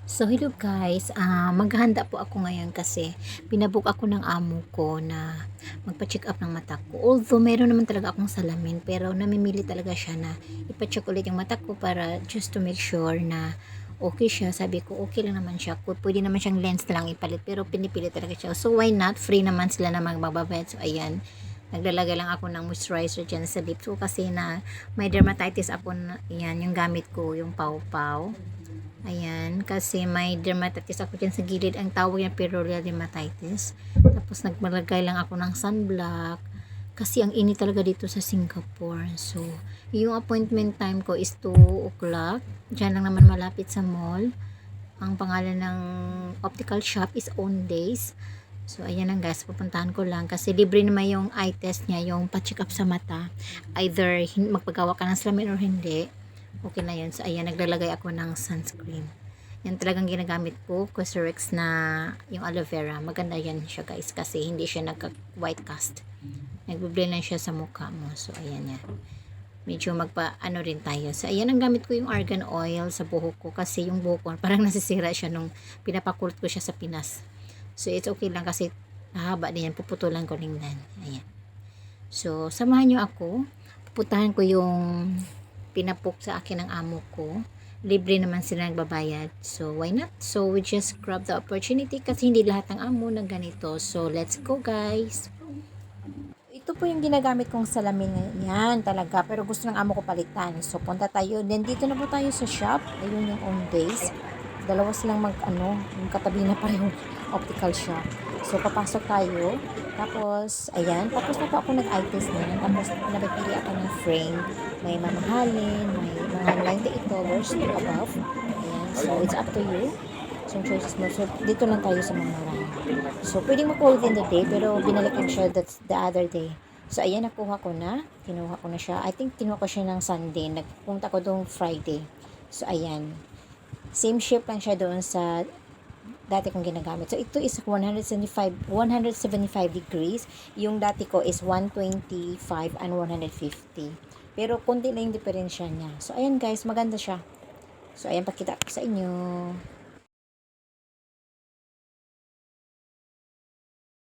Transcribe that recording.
So, hello guys. Maghahanda po ako ngayon kasi pinabook ako ng amo ko na magpa-check up ng mata ko. Although meron naman talaga akong salamin, pero namimili talaga siya na ipa-check ulit yung mata ko para just to make sure na okay siya. Sabi ko okay lang naman siya. Pwede naman siyang lens na lang ipalit, pero pinipili talaga siya. So, why not? Free naman sila na magbabayad. So, ayan. Naglalagay lang ako ng moisturizer dyan sa lips ko kasi na may dermatitis ako na, yan, yung gamit ko, yung pawpaw. Ayan, kasi may dermatitis ako dyan sa gilid. Ang tawag niya peroral dermatitis. Tapos nagmalagay lang ako ng sunblock. Kasi ang init talaga dito sa Singapore. So, yung appointment time ko is 2 o'clock. Diyan lang naman malapit sa mall. Ang pangalan ng optical shop is Owndays. So, ayan lang guys, pupuntahan ko lang. Kasi libre naman yung eye test niya, yung pa-check up sa mata. Either magpagawa ka ng salamin or hindi, okay na yun. So, ayan, naglalagay ako ng sunscreen. Yan talagang ginagamit ko, Cosrx na yung aloe vera. Maganda yan siya guys, kasi hindi siya nagka-white cast. Nagbiblend lang siya sa mukha mo. So, ayan yan. Medyo magpa-ano rin tayo. So, ayan, ang gamit ko yung argan oil sa buhok ko. Kasi yung buhok ko, parang nasisira siya nung pinapakulot ko siya sa Pinas. So, it's okay lang kasi hahaba din yan. Puputulan ko rin yan. Ayan. So, samahan nyo ako. Pupuntahan ko yung pinapok sa akin ng amo ko. Libre naman sila nagbabayad. So, why not? So, we just grab the opportunity kasi hindi lahat ng amo na ganito. So, let's go guys! Ito po yung ginagamit kong salamin yan talaga. Pero gusto ng amo ko palitan. So, punta tayo. Then, dito na po tayo sa shop. Ayun yung Owndays. Dalawa silang yung katabi na parehong optical shop. So, papasok tayo. Tapos, ayan. Tapos na po ako nag-eye test na. Tapos, napipili ako ng frame. May mamahalin, may mga $98 to above. Ayan. So, it's up to you. So, choices mo. So, dito lang tayo sa mga marami. So, pwedeng makuha within the day, pero binalikan siya that's the other day. So, ayan, nakuha ko na. Kinuha ko na siya. I think, kinuha ko siya ng Sunday. Nagpunta ko doon Friday. So, ayan. Same shape lang siya doon sa dati kong ginagamit. So, ito is 175 degrees. Yung dati ko is 125 and 150. Pero, konti lang yung diferensya niya. So, ayan guys, maganda siya. So, ayan, pakita ko sa inyo.